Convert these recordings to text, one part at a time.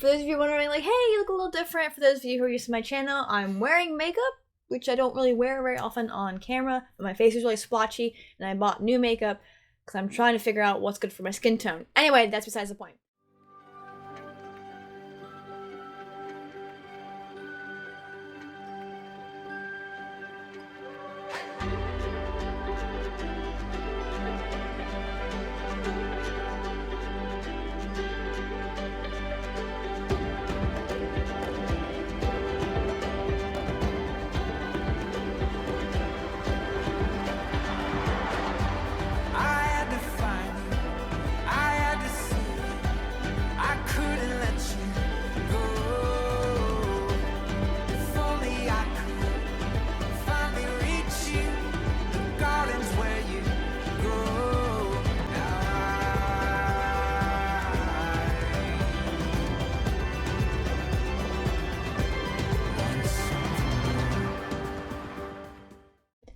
for those of you wondering, like, hey, you look a little different, for those of you who are used to my channel, I'm wearing makeup, which I don't really wear very often on camera, but my face is really splotchy, and I bought new makeup because I'm trying to figure out what's good for my skin tone. Anyway, that's besides the point.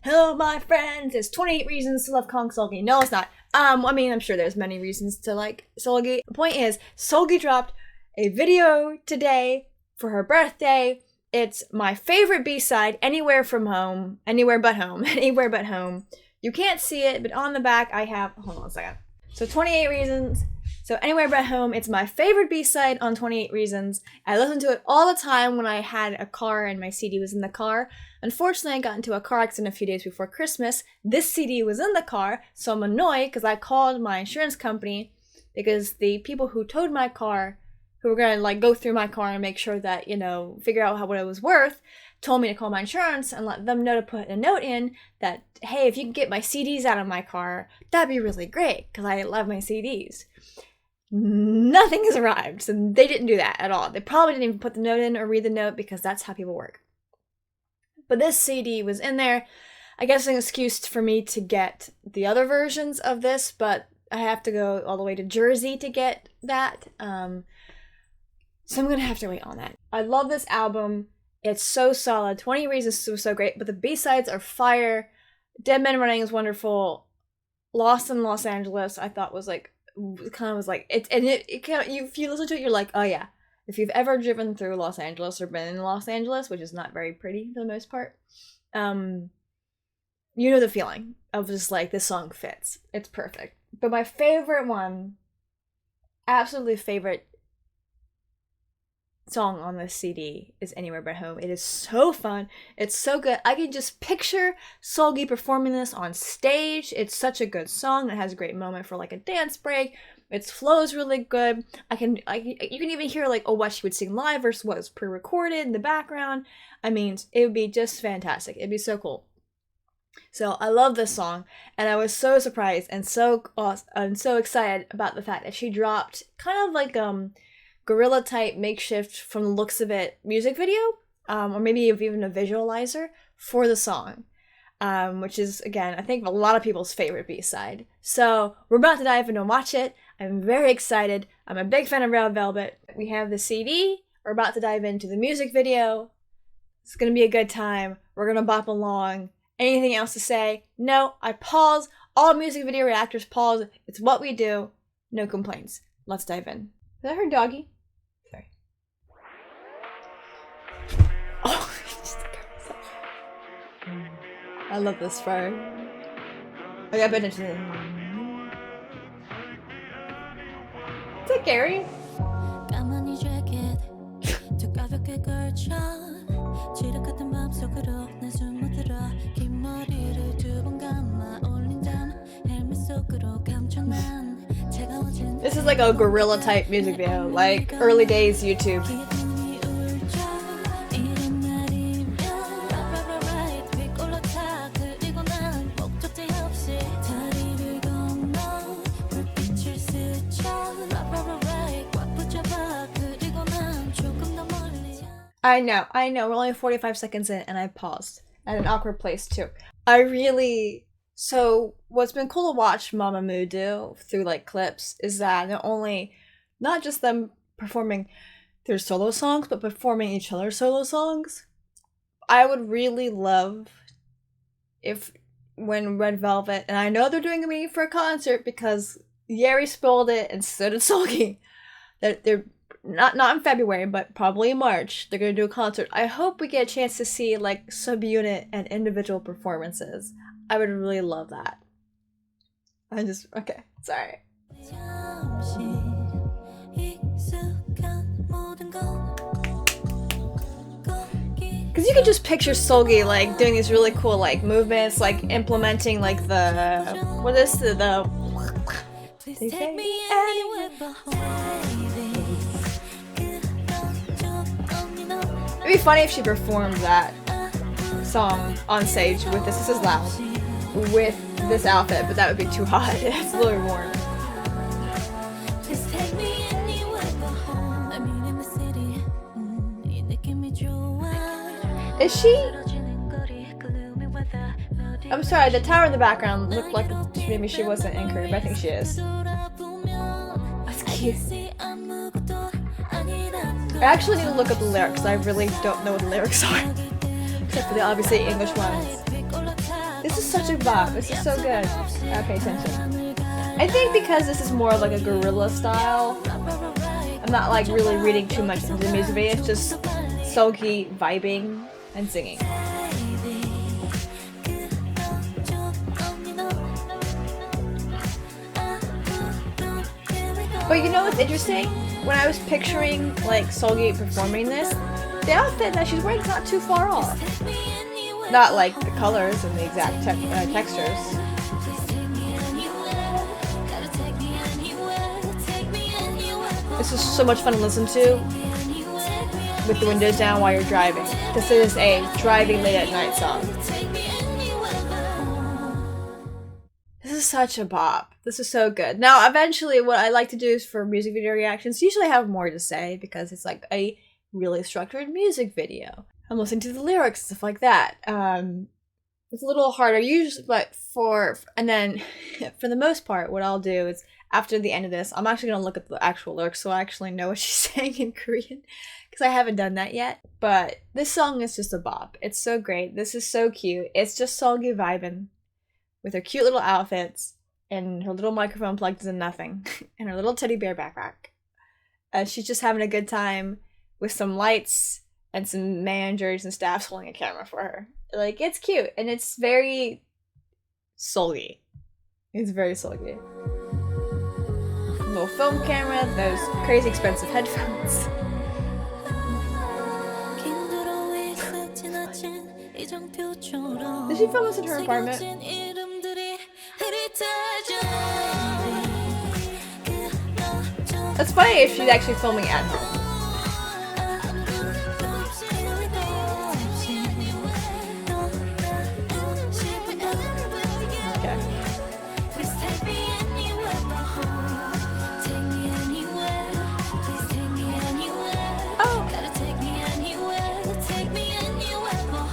Hello, my friends! It's 28 reasons to love Kong Seulgi. No, it's not. I mean, I'm sure there's many reasons to like Seulgi. The point is, Seulgi dropped a video today for her birthday. It's my favorite B-side, Anywhere From Home. Anywhere But Home. Anywhere But Home. You can't see it, but on the back I have... Hold on a second. So 28 reasons. So Anywhere But Home, it's my favorite B-side on 28 Reasons. I listened to it all the time when I had a car and my CD was in the car. Unfortunately, I got into a car accident a few days before Christmas. This CD was in the car, so I'm annoyed because I called my insurance company because the people who towed my car, who were going to like go through my car and make sure that, you know, figure out what it was worth, told me to call my insurance and let them know to put a note in that, hey, if you can get my CDs out of my car, that'd be really great because I love my CDs. Nothing has arrived, so they didn't do that at all. They probably didn't even put the note in or read the note because that's how people work. But this CD was in there. I guess an excuse for me to get the other versions of this, but I have to go all the way to Jersey to get that. So I'm gonna have to wait on that. I love this album. It's so solid. 20 Reasons was so great, but the B-sides are fire. Dead Men Running is wonderful. Lost in Los Angeles, I thought was like, kind of was like, it kind of, if you listen to it, you're like, oh yeah. If you've ever driven through Los Angeles or been in Los Angeles, which is not very pretty for the most part, you know the feeling of just like, this song fits. It's perfect. But my favorite one, absolutely favorite song on this CD is Anywhere But Home. It is so fun. It's so good. I can just picture Seulgi performing this on stage. It's such a good song. It has a great moment for like a dance break. Its flow is really good. You can even hear like, oh, what she would sing live versus what was pre-recorded in the background. I mean, it would be just fantastic. It'd be so cool. So I love this song, and I was so surprised and so awesome and so excited about the fact that she dropped kind of like guerrilla type makeshift, from the looks of it, music video, or maybe even a visualizer for the song, which is, again, I think a lot of people's favorite B-side. So we're about to dive in and watch it. I'm very excited. I'm a big fan of Red Velvet. We have the CD. We're about to dive into the music video. It's gonna be a good time. We're gonna bop along. Anything else to say? No, I pause. All music video reactors pause. It's what we do. No complaints. Let's dive in. Is that her doggy? Sorry. Oh, I love this part. I got bit into it. Is that Gary? This is like a guerrilla type music video, like early days YouTube. I know, we're only 45 seconds in and I paused at an awkward place too. So what's been cool to watch Mamamoo do through like clips is that not just them performing their solo songs, but performing each other's solo songs. I would really love if when Red Velvet, and I know they're doing a meeting for a concert because Yeri spoiled it and so did Seulgi, that they're not in February, but probably in March, they're gonna do a concert. I hope we get a chance to see like subunit and individual performances. I would really love that. Okay, sorry. Because you can just picture Seulgi like doing these really cool like movements, like implementing like the Take me anywhere but it'd be funny if she performed that song on stage with this. This is loud. With this outfit, but that would be too hot. It's a little warm. Is she? I'm sorry, the tower in the background looked like maybe she wasn't in Korea, but I think she is. That's cute. I actually need to look up the lyrics. I really don't know what the lyrics are. Except for the obviously English ones. This is such a bop. This is so good. Pay attention. I think because this is more like a guerrilla style, I'm not like really reading too much into the music video. It's just Seulgi vibing and singing. But you know what's interesting? When I was picturing like Seulgi performing this, the outfit that she's wearing is not too far off. Not like the colors and the exact textures. This is so much fun to listen to with the windows down while you're driving. This is a driving late at night song. This is such a bop. This is so good. Now, eventually, what I like to do is for music video reactions, usually I have more to say because it's like a really structured music video. I'm listening to the lyrics, stuff like that. It's a little harder usually, but and then for the most part, what I'll do is after the end of this, I'm actually gonna look at the actual lyrics so I actually know what she's saying in Korean because I haven't done that yet. But this song is just a bop. It's so great. This is so cute. It's just Seulgi vibing with her cute little outfits and her little microphone plugged into nothing and her little teddy bear backpack. She's just having a good time with some lights and some managers and staffs holding a camera for her. Like, it's cute and it's very Seulgi. It's very Seulgi. Little film camera, those crazy expensive headphones. Did she film this in her apartment? That's funny if she's actually filming at home.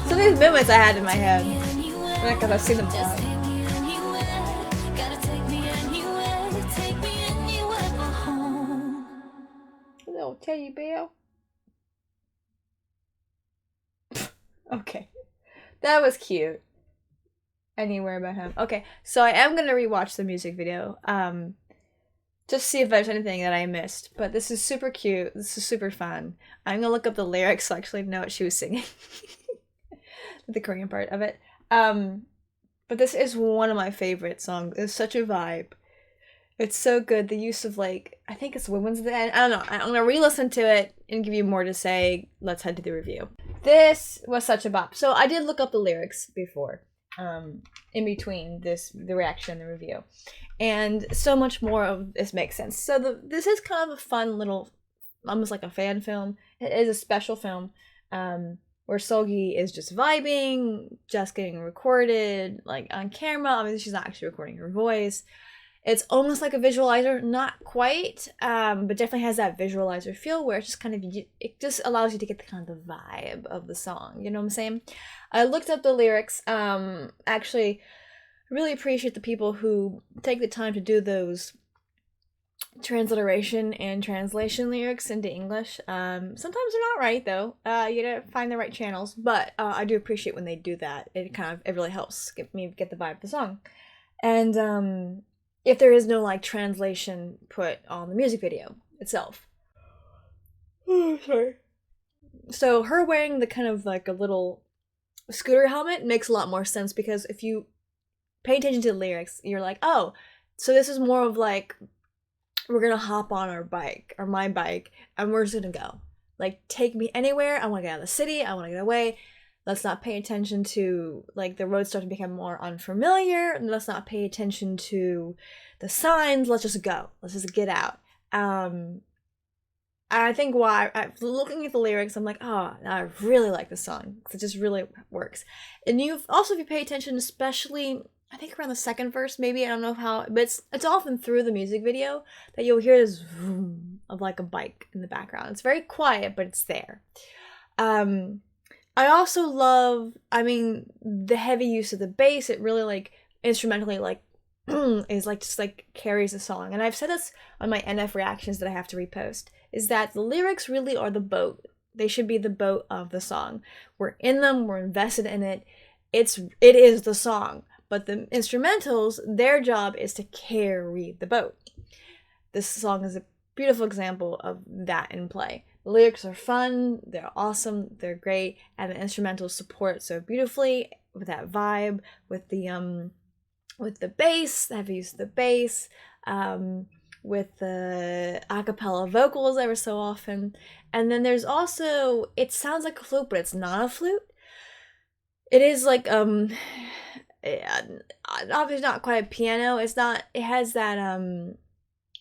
Some of these moments I had in my head because I've seen them live. Little teddy bear. Okay, that was cute. Anywhere but him. Okay, so I am gonna rewatch the music video. Just see if there's anything that I missed. But this is super cute. This is super fun. I'm gonna look up the lyrics so I actually know what she was singing. The Korean part of it. But this is one of my favorite songs. It's such a vibe. It's so good. The use of like, I think it's women's at the end. I don't know. I'm gonna re-listen to it and give you more to say. Let's head to the review. This was such a bop. So I did look up the lyrics before. In between the reaction and the review, and so much more of this makes sense. So this is kind of a fun little, almost like a fan film. It is a special film where Seulgi is just vibing, just getting recorded like on camera. Obviously she's not actually recording her voice. It's almost like a visualizer, not quite, but definitely has that visualizer feel where it's just kind of, it just allows you to get the kind of vibe of the song, you know what I'm saying? I looked up the lyrics. Actually, I really appreciate the people who take the time to do those transliteration and translation lyrics into English. Sometimes they're not right though. You gotta find the right channels, but I do appreciate when they do that. It really helps me get the vibe of the song. And if there is no like translation put on the music video itself. Oh, sorry. So her wearing the kind of like a little scooter helmet makes a lot more sense, because if you pay attention to the lyrics, you're like, oh, so this is more of like, we're gonna hop on our bike or my bike and we're just gonna go. Like, take me anywhere. I wanna get out of the city. I wanna get away. Let's not pay attention to, like, the roads start to become more unfamiliar. And let's not pay attention to the signs. Let's just go. Let's just get out. I think looking at the lyrics, I'm like, oh, I really like the song. It just really works. And if you pay attention, especially, I think around the second verse, maybe, I don't know how, but it's often through the music video that you'll hear this vroom of like a bike in the background. It's very quiet, but it's there. I also love, the heavy use of the bass. It really, like, instrumentally, like, is like just like carries the song. And I've said this on my NF reactions that I have to repost, is that the lyrics really are the boat. They should be the boat of the song. We're in them, we're invested in it. It is the song. But the instrumentals, their job is to carry the boat. This song is a beautiful example of that in play. The lyrics are fun, they're awesome, they're great, and the instrumentals support so beautifully with that vibe, with the bass, the heavy use of the bass, with the a cappella vocals ever so often. And then there's also, it sounds like a flute, but it's not a flute. It is like, obviously not quite a piano. It has that,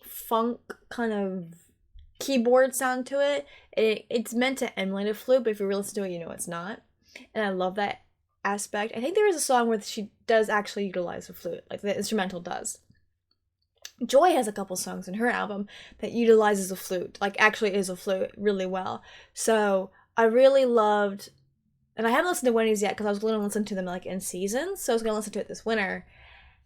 funk kind of keyboard sound to it. It's meant to emulate a flute, but if you really listen to it, you know it's not. And I love that aspect. I think there is a song where she does actually utilize a flute, like the instrumental does. Joy has a couple songs in her album that utilizes a flute, like actually is a flute really well. So I really loved, and I haven't listened to Wendy's yet because I was going to listen to them like in season. So I was going to listen to it this winter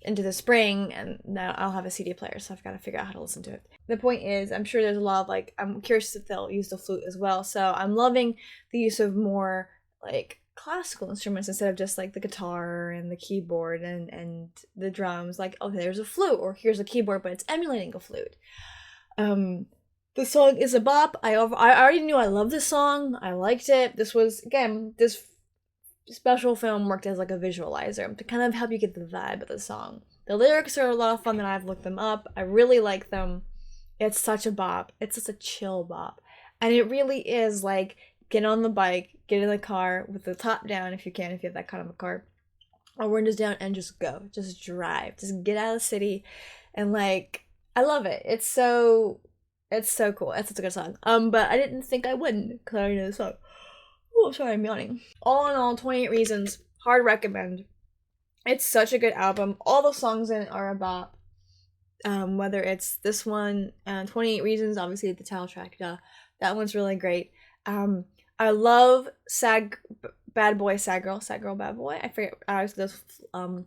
into the spring, and now I'll have a CD player, so I've got to figure out how to listen to it. The point is, I'm sure there's a lot of, like, I'm curious if they'll use the flute as well. So I'm loving the use of more like classical instruments instead of just like the guitar and the keyboard and the drums. Like, okay, there's a flute, or here's a keyboard, but it's emulating a flute. The song is a bop. I already knew I loved this song. I liked it. This special film worked as like a visualizer to kind of help you get the vibe of the song. The lyrics are a lot of fun, and I've looked them up. I really like them. It's such a bop. It's just a chill bop. And it really is like, get on the bike, get in the car with the top down if you have that kind of a car, or windows down, and just go. Just drive. Just get out of the city. And like, I love it. It's so cool. It's such a good song. But I didn't think I wouldn't, because I already know the song. Oh, I'm sorry, I'm yawning. All in all, 28 Reasons, hard recommend. It's such a good album. All the songs in it are a bop. Whether it's this one, 28 Reasons, obviously the title track, that one's really great. I love Bad Boy, Sad Girl, Bad Boy. I forget, I was just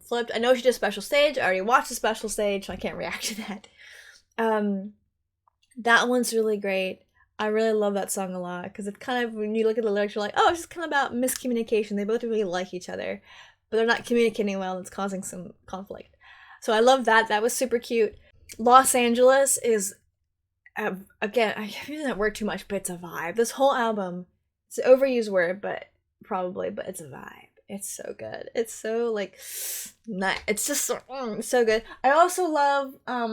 flipped. I know she did a special stage. I already watched the special stage, so I can't react to that. That one's really great. I really love that song a lot, because it's kind of, when you look at the lyrics, you're like, oh, it's just kind of about miscommunication. They both really like each other, but they're not communicating well, and it's causing some conflict. So I love that. That was super cute. Los Angeles is, again, I'm using that word too much, but it's a vibe. This whole album, it's an overused word, but it's a vibe. It's so good. It's so, like, nice. It's just so good. I also love,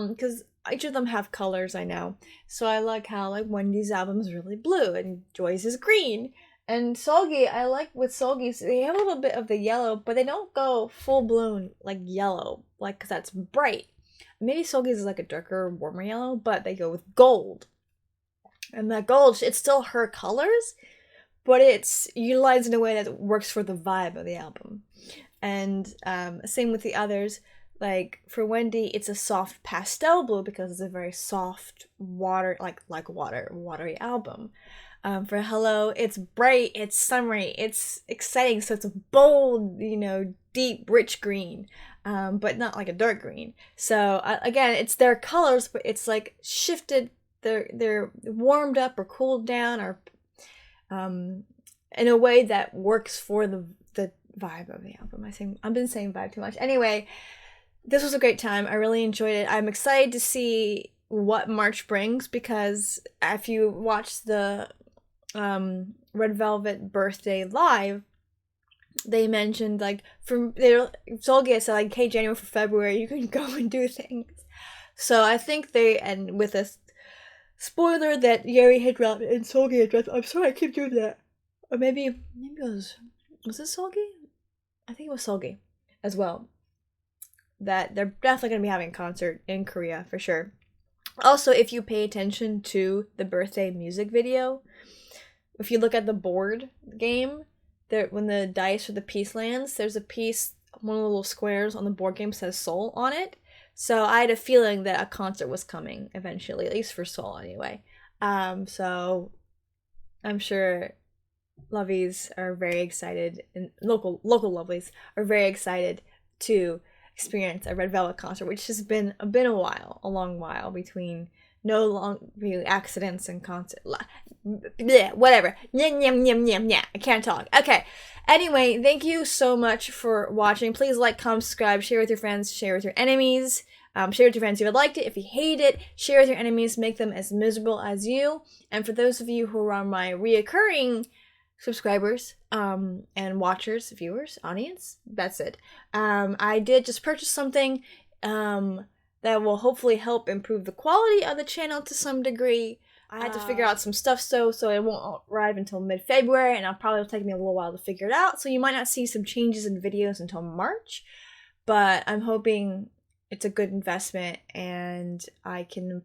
because each of them have colors, I know. So I like how, like, Wendy's album is really blue and Joy's is green. And Seulgi, I like with Seulgi's, they have a little bit of the yellow, but they don't go full-blown, like, yellow, like, because that's bright. Maybe Seulgi's is, like, a darker, warmer yellow, but they go with gold. And that gold, it's still her colors, but it's utilized in a way that works for the vibe of the album. And same with the others. Like, for Wendy, it's a soft pastel blue because it's a very soft, watery album. For Hello, it's bright, it's summery, it's exciting, so it's a bold, deep, rich green, but not like a dark green. So, again, it's their colors, but it's like shifted, they're warmed up or cooled down, or in a way that works for the vibe of the album. I've been saying vibe too much. Anyway, this was a great time. I really enjoyed it. I'm excited to see what March brings, because if you watch the Red Velvet birthday live, they mentioned like Seulgi said like, hey, January for February, you can go and do things. So I think and with a spoiler that Yeri had dropped and Seulgi had dropped. I'm sorry, I keep doing that. Or maybe it was it Seulgi? I think it was Seulgi as well. That they're definitely going to be having a concert in Korea for sure. Also, if you pay attention to the birthday music video, if you look at the board game, there when the dice or the piece lands, there's a piece, one of the little squares on the board game says Seoul on it. So I had a feeling that a concert was coming eventually, at least for Seoul anyway. So I'm sure Luvies are very excited, and local lovelies are very excited to experience a Red Velvet concert, which has been a while, a long while between accidents and concert. Bleh, whatever. I can't talk. Okay. Anyway, thank you so much for watching. Please like, comment, subscribe, share with your friends, share with your enemies. Share with your friends if you liked it. If you hate it, share with your enemies. Make them as miserable as you. And for those of you who are on my reoccurring subscribers and watchers, viewers, audience, that's it. I did just purchase something that will hopefully help improve the quality of the channel to some degree. I had to figure out some stuff so it won't arrive until mid-February, and it'll probably take me a little while to figure it out. So you might not see some changes in videos until March, but I'm hoping it's a good investment and I can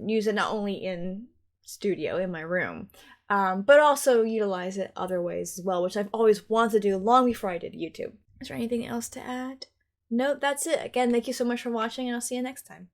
use it not only in studio, in my room, but also utilize it other ways as well, which I've always wanted to do long before I did YouTube. Is there anything else to add? No, that's it. Again, thank you so much for watching, and I'll see you next time.